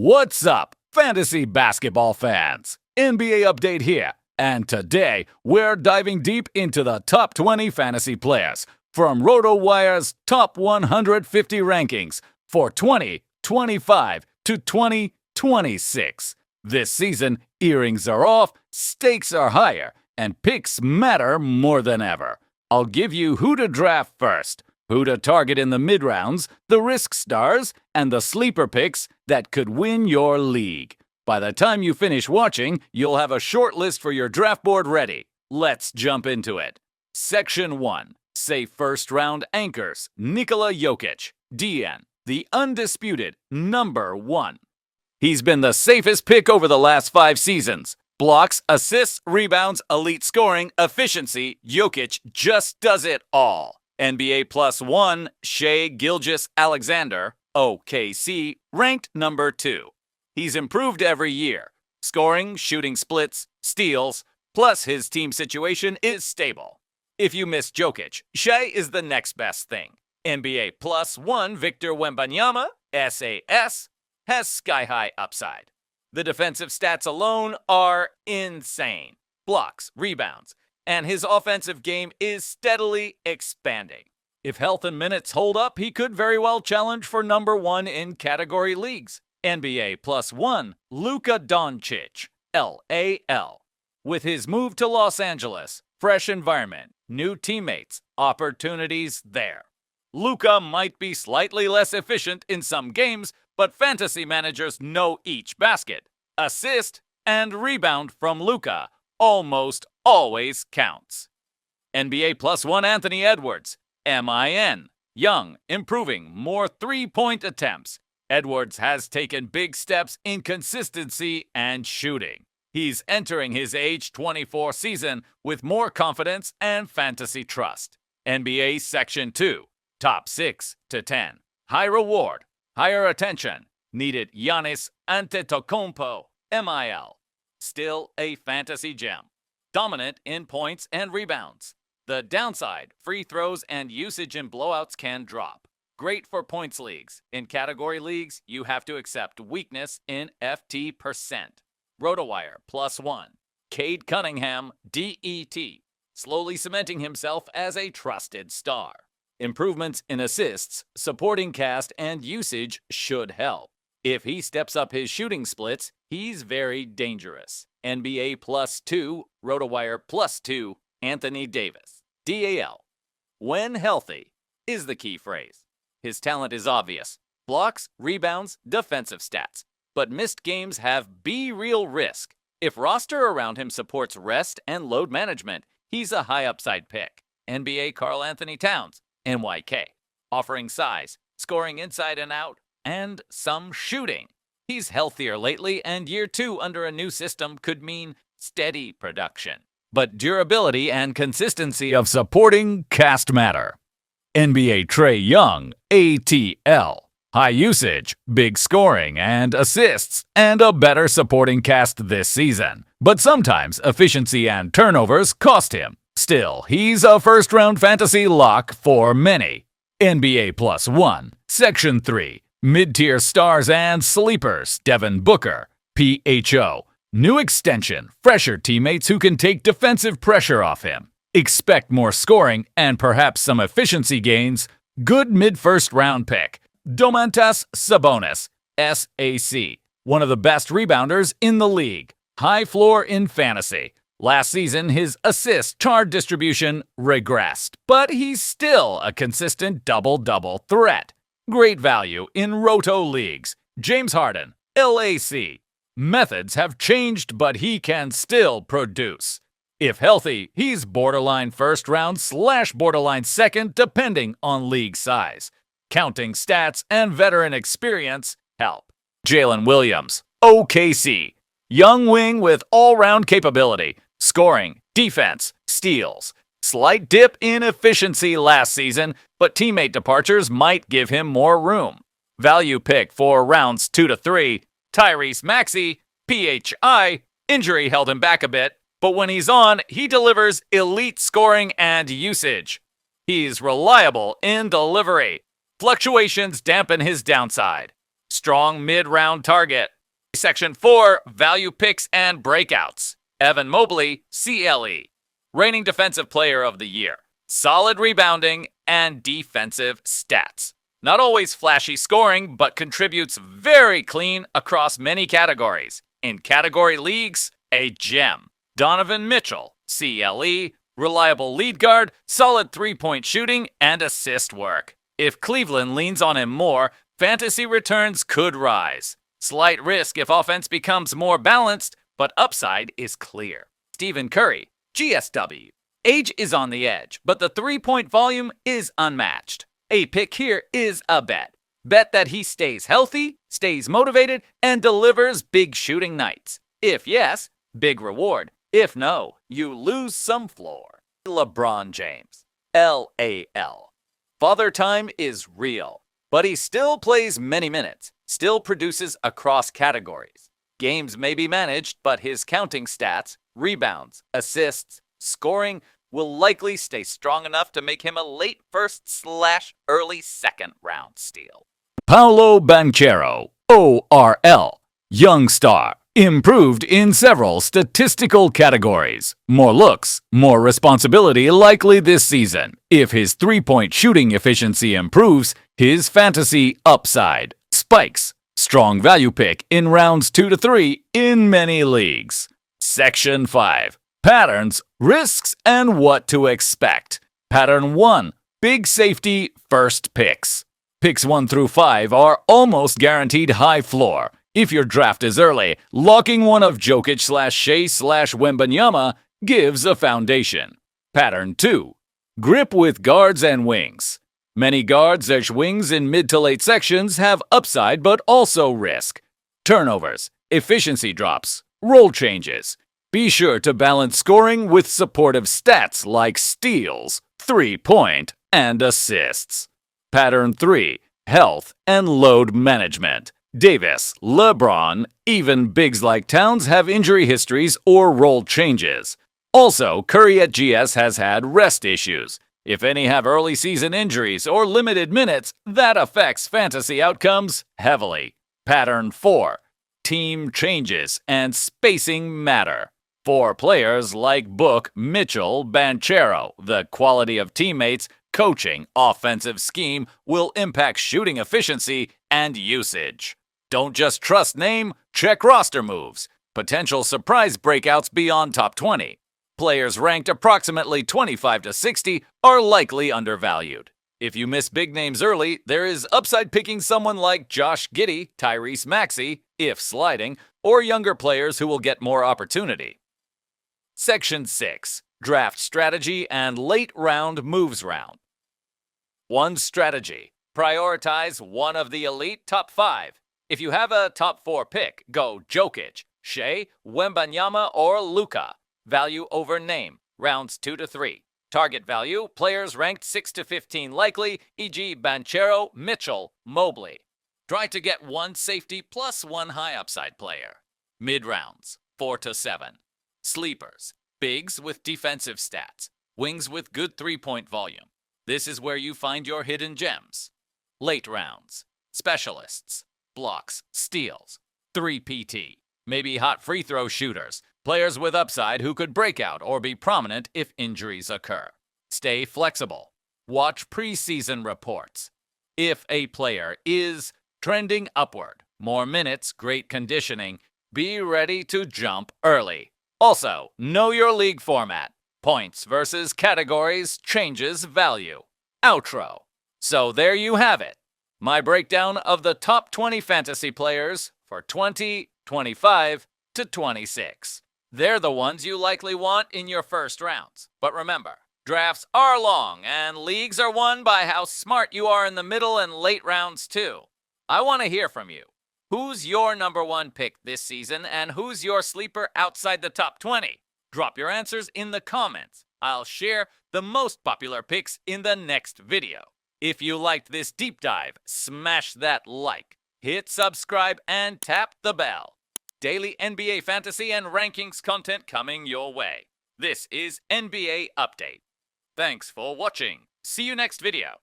What's up, fantasy basketball fans? NBA update here, and today we're diving deep into the top 20 fantasy players from RotoWire's top 150 rankings for 2025 to 2026. This season, earrings are off, stakes are higher, and picks matter more than ever. I'll give you who to draft first, who to target in the mid-rounds, the risk stars, and the sleeper picks that could win your league. By the time you finish watching, you'll have a short list for your draft board ready. Let's jump into it. Section 1. Safe first-round anchors. Nikola Jokić, DN, the undisputed number 1. He's been the safest pick over the last 5 seasons. Blocks, assists, rebounds, elite scoring, efficiency, Jokić just does it all. NBA +1, Shai Gilgeous-Alexander, OKC, ranked number 2. He's improved every year. Scoring, shooting splits, steals, plus his team situation is stable. If you miss Jokić, Shai is the next best thing. NBA +1 Victor Wembanyama, SAS, has sky-high upside. The defensive stats alone are insane. Blocks, rebounds, and his offensive game is steadily expanding. If health and minutes hold up, he could very well challenge for number 1 in category leagues. NBA +1 Luka Doncic, LAL. With his move to Los Angeles, fresh environment, new teammates, opportunities there. Luka might be slightly less efficient in some games, but fantasy managers know each basket, assist, and rebound from Luka almost always counts. NBA +1 Anthony Edwards, MIN. Young, improving, more three-point attempts. Edwards has taken big steps in consistency and shooting. He's entering his age 24 season with more confidence and fantasy trust. NBA Section 2, top 6 to 10. High reward, higher attention. Needed Giannis Antetokounmpo, MIL. Still a fantasy gem. Dominant in points and rebounds. The downside, free throws and usage in blowouts can drop. Great for points leagues. In category leagues, you have to accept weakness in FT%. RotoWire +1. Cade Cunningham, DET. Slowly cementing himself as a trusted star. Improvements in assists, supporting cast, and usage should help. If he steps up his shooting splits, he's very dangerous. NBA +2, RotoWire +2, Anthony Davis, DAL. When healthy is the key phrase. His talent is obvious. Blocks, rebounds, defensive stats. But missed games have real risk. If roster around him supports rest and load management, he's a high upside pick. NBA Karl Anthony Towns, NYK. Offering size, scoring inside and out, and some shooting. He's healthier lately, and year 2 under a new system could mean steady production. But durability and consistency of supporting cast matter. NBA Trae Young, ATL. High usage, big scoring and assists, and a better supporting cast this season. But sometimes efficiency and turnovers cost him. Still, he's a first-round fantasy lock for many. NBA +1, Section 3. Mid-tier stars and sleepers, Devin Booker, PHO. New extension, fresher teammates who can take defensive pressure off him. Expect more scoring and perhaps some efficiency gains. Good mid-first round pick. Domantas Sabonis, SAC. One of the best rebounders in the league. High floor in fantasy. Last season, his assist-chart distribution regressed, but he's still a consistent double-double threat. Great value in roto leagues. James Harden, LAC. Methods have changed, but he can still produce. If healthy, he's borderline first round / borderline second, depending on league size. Counting stats and veteran experience help. Jalen Williams, OKC. Young wing with all-round capability. Scoring, defense, steals. Slight dip in efficiency last season, but teammate departures might give him more room. Value pick for rounds 2 to 3. Tyrese Maxey, PHI. Injury held him back a bit, but when he's on, he delivers elite scoring and usage. He's reliable in delivery. Fluctuations dampen his downside. strong mid-round target. Section 4, value picks and breakouts. Evan Mobley, CLE. Reigning Defensive Player of the Year. Solid rebounding and defensive stats. Not always flashy scoring, but contributes very clean across many categories. In category leagues, a gem. Donovan Mitchell, CLE. Reliable lead guard, solid three-point shooting, and assist work. If Cleveland leans on him more, fantasy returns could rise. Slight risk if offense becomes more balanced, but upside is clear. Stephen Curry, GSW. Age is on the edge, but the three-point volume is unmatched. A pick here is a bet. Bet that he stays healthy, stays motivated, and delivers big shooting nights. If yes, big reward. If no, you lose some floor. LeBron James, LAL. Father time is real, but he still plays many minutes, still produces across categories. Games may be managed, but his counting stats, rebounds, assists, scoring will likely stay strong enough to make him a late first/early second round steal. Paolo Banchero, ORL. Young star. Improved in several statistical categories. More looks, more responsibility likely this season. If his three-point shooting efficiency improves, his fantasy upside spikes. Strong value pick in rounds 2 to 3 in many leagues. Section 5. Patterns, risks, and what to expect. Pattern 1. Big safety first picks. Picks 1 through 5 are almost guaranteed high floor. If your draft is early, locking one of Jokić/Shea/Wembanyama gives a foundation. Pattern 2. Grip with guards and wings. Many guards/wings in mid to late sections have upside but also risk. Turnovers, efficiency drops, role changes. Be sure to balance scoring with supportive stats like steals, three-point, and assists. Pattern 3. Health and load management. Davis, LeBron, even bigs like Towns have injury histories or role changes. Also, Curry at GS has had rest issues. If any have early season injuries or limited minutes, that affects fantasy outcomes heavily. Pattern 4. Team changes and spacing matter. For players like Book, Mitchell, Banchero, the quality of teammates, coaching, offensive scheme will impact shooting efficiency and usage. Don't just trust name, check roster moves. Potential surprise breakouts beyond top 20. Players ranked approximately 25 to 60 are likely undervalued. If you miss big names early, there is upside picking someone like Josh Giddey, Tyrese Maxey, if sliding, or younger players who will get more opportunity. Section 6. Draft strategy and late round moves round. 1 strategy. Prioritize one of the elite top 5. If you have a top 4 pick, go Jokić, Shea, Wembanyama, or Luka. Value over name, rounds 2 to 3. Target value, players ranked 6 to 15 likely, e.g. Banchero, Mitchell, Mobley. Try to get 1 safety plus 1 high upside player. Mid-rounds, 4 to 7. Sleepers, bigs with defensive stats, wings with good three-point volume. This is where you find your hidden gems. Late rounds, specialists. Blocks, steals, 3 PT, maybe hot free throw shooters, players with upside who could break out or be prominent if injuries occur. Stay flexible. Watch preseason reports. If a player is trending upward, more minutes, great conditioning, be ready to jump early. Also, know your league format. Points versus categories changes value. Outro. So there you have it. My breakdown of the top 20 fantasy players for 2025 to 26. They're the ones you likely want in your first rounds. But remember, drafts are long and leagues are won by how smart you are in the middle and late rounds too. I want to hear from you. Who's your number 1 pick this season and who's your sleeper outside the top 20? Drop your answers in the comments. I'll share the most popular picks in the next video. If you liked this deep dive, smash that like, hit subscribe, and tap the bell. Daily NBA fantasy and rankings content coming your way. This is NBA Update. Thanks for watching. See you next video.